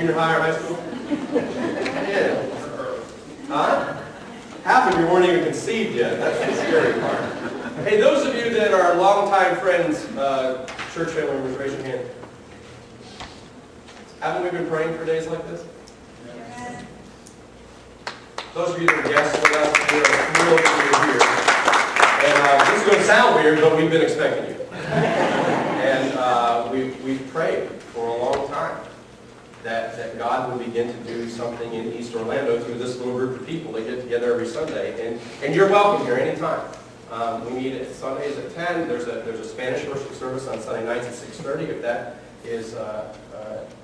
junior high or high school? Yeah. Huh? Half of you weren't even conceived yet. That's the scary part. Hey, those of you that are longtime friends, church family members, raise your hand. Haven't we been praying for days like this? Yes. Those of you that are guests with us, we are thrilled that you're here. And this is going to sound weird, but we've been expecting you. And we've prayed for a long time that God will begin to do something in East Orlando through this little group of people that get together every Sunday. And you're welcome here anytime. We meet at Sundays at 10. There's a Spanish worship service on Sunday nights at 6:30. If that is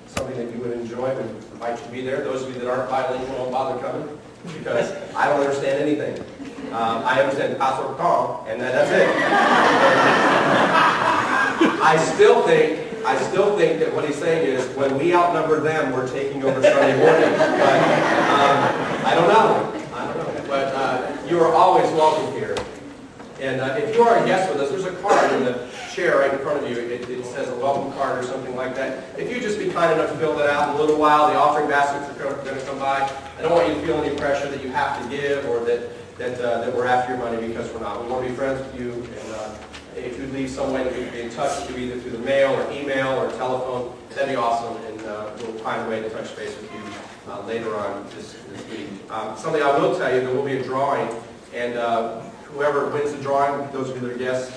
something that you would enjoy, we invite you to be there. Those of you that aren't bilingual, don't bother coming because I don't understand anything. I understand Pastor Kong, and that's it. I still think that what he's saying is when we outnumber them, we're taking over Sunday morning. But I don't know. But you are always welcome here. And if you are a guest with us, there's a card in the chair right in front of you. It says a welcome card or something like that. If you just be kind enough to fill that out in a little while, the offering baskets are going to come by. I don't want you to feel any pressure that you have to give or that we're after your money, because we're not. We want to be friends with you. And if you leave some way that we can be in touch with you, either through the mail or email or telephone, that'd be awesome. And we'll find a way to touch base with you later on this week. Something I will tell you, there will be a drawing. And whoever wins the drawing, those of you that are guests,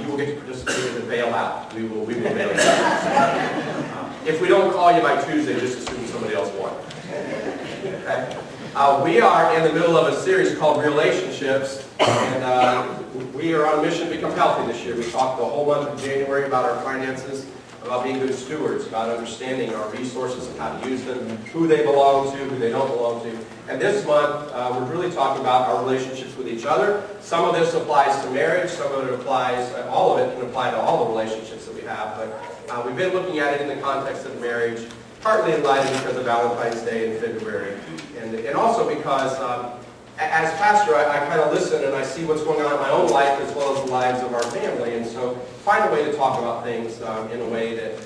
you will get to participate in the bailout. We will bail you out. If we don't call you by Tuesday, just assume somebody else won. Okay? We are in the middle of a series called Relationships, and we are on a mission to become healthy this year. We talked the whole month of January about our finances, about being good stewards, about understanding our resources and how to use them, who they belong to, who they don't belong to. And this month, we're really talking about our relationships with each other. Some of this applies to marriage, some of it applies, all of it can apply to all the relationships that we have. But we've been looking at it in the context of marriage, partly in light of because of Valentine's Day in February. And also because, as pastor, I kind of listen and I see what's going on in my own life as well as the lives of our family. And so find a way to talk about things in a way that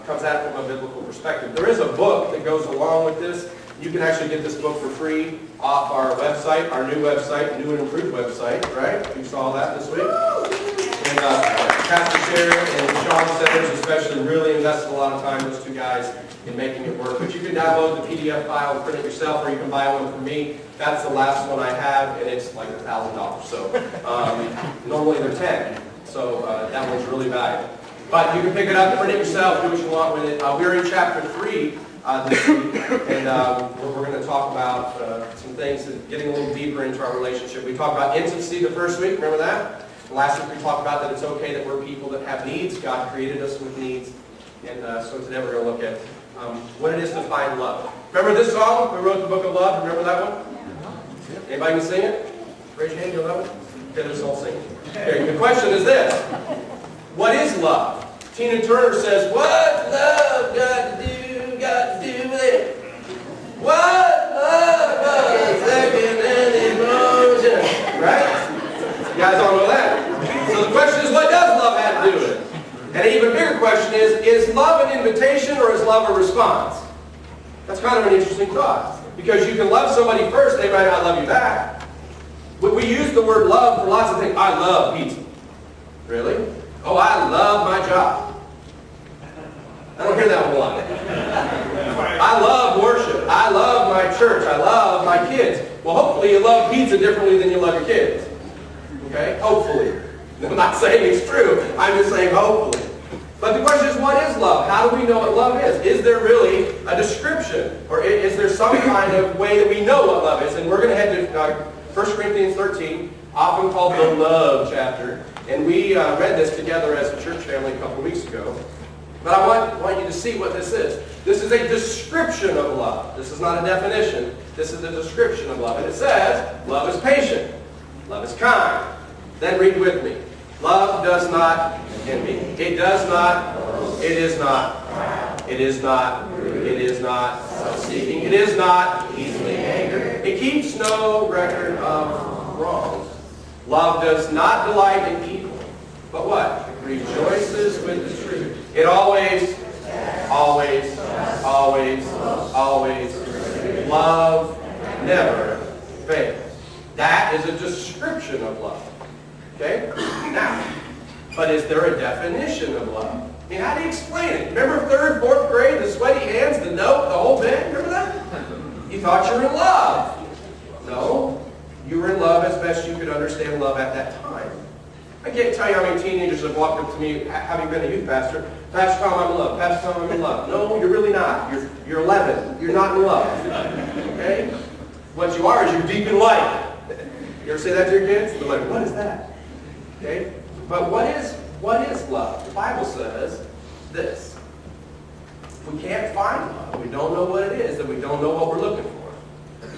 comes at it from a biblical perspective. There is a book that goes along with this. You can actually get this book for free off our website, our new website, new and improved website, right? You saw that this week. And Pastor Sharon and Sean Sellers especially really invested a lot of time, those two guys, in making it work. But you can download the PDF file and print it yourself, or you can buy one from me. That's the last one I have, and it's like $1,000. So normally they're $10. So that one's really valuable. But you can pick it up, print it yourself, do what you want with it. We're in chapter 3 this week, and we're going to talk about some things, getting a little deeper into our relationship. We talked about intimacy the first week, remember that? Last week we talked about that it's okay that we're people that have needs. God created us with needs. And so today we're going to look at what it is to find love. Remember this song? We wrote the book of love. Remember that one? Anybody can sing it? Raise your hand, you'll know it? Okay, let's all sing it. Okay, the question is this. What is love? Tina Turner says, what love got to do with it? What love got a second and emotion? Right? You guys all know that. So the question is, what does love have to do with it? And an even bigger question is love an invitation or is love a response? That's kind of an interesting thought. Because you can love somebody first, they might not love you back. We use the word love for lots of things. I love pizza. Really? Oh, I love my job. I don't hear that one a lot. I love worship. I love my church. I love my kids. Well, hopefully you love pizza differently than you love your kids. Okay? Hopefully. I'm not saying it's true. I'm just saying hopefully. But the question is, what is love? How do we know what love is? Is there really a description? Or is there some kind of way that we know what love is? And we're going to head to 1 Corinthians 13, often called the love chapter. And we read this together as a church family a couple of weeks ago. But I want you to see what this is. This is a description of love. This is not a definition. This is a description of love. And it says, love is patient. Love is kind. Then read with me. Love does not envy. It does not. It is not. It is not. It is not self-seeking. It is not easily angered. It keeps no record of wrongs. Love does not delight in evil. But what? Rejoices with the truth. It always always, love never fails. That is a description of love. Okay? Now, but is there a definition of love? I mean, how do you explain it? Remember 3rd, 4th grade, the sweaty hands, the note, the whole bit? Remember that? You thought you were in love. No. You were in love as best you could understand love at that time. I can't tell you how many teenagers have walked up to me, having been a youth pastor, Pastor Tom, I'm in love. Pastor Tom, I'm in love. No, you're really not. You're 11. You're not in love. Okay? What you are is you're deep in light. You ever say that to your kids? They're like, what is that? Okay? But what is love? The Bible says this. If we can't find love, we don't know what it is, then we don't know what we're looking for.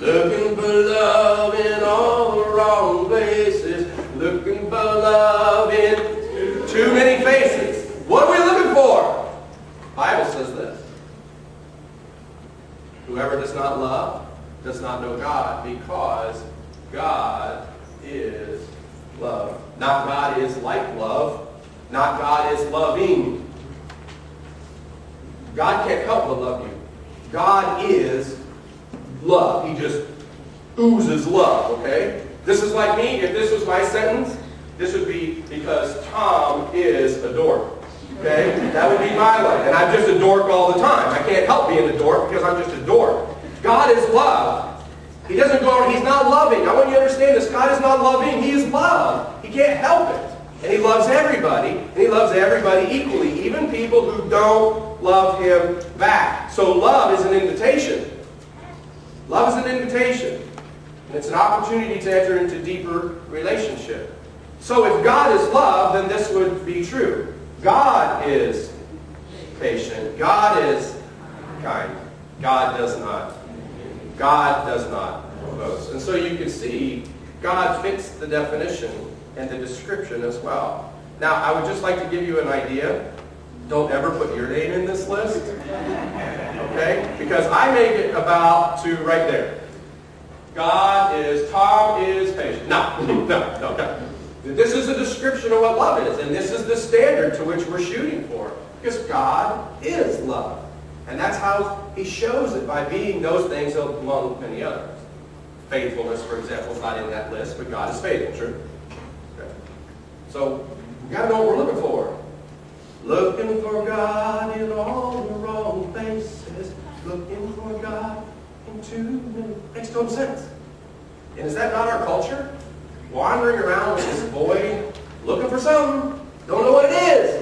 Looking for love in all the wrong places. Looking for love in too many faces. What are we looking for? The Bible says this. Whoever does not love does not know God, because God is love. Not God is like love. Not God is loving. God can't help but love you. God is love. He just oozes love, okay? This is like me. If this was my sentence, this would be because Tom is a dork. Okay? That would be my life. And I'm just a dork all the time. I can't help being a dork because I'm just a dork. God is love. He doesn't go, he's not loving. I want you to understand this. God is not loving. He is love. He can't help it. And he loves everybody. And he loves everybody equally. Even people who don't love him back. So love is an invitation. Love is an invitation. And it's an opportunity to enter into deeper relationship. So if God is love, then this would be true. God is patient. God is kind. God does not boast. And so you can see God fits the definition and the description as well. Now, I would just like to give you an idea. Don't ever put your name in this list. Okay? Because I make it about to right there. Tom is patient. No. This is a description of what love is, and this is the standard to which we're shooting for. Because God is love. And that's how he shows it, by being those things among many others. Faithfulness, for example, is not in that list, but God is faithful, true? Okay. So, we've got to know what we're looking for. Looking for God in all the wrong places. Looking for God in too many. Makes no sense. And is that not our culture? Wandering around with this void, looking for something, don't know what it is.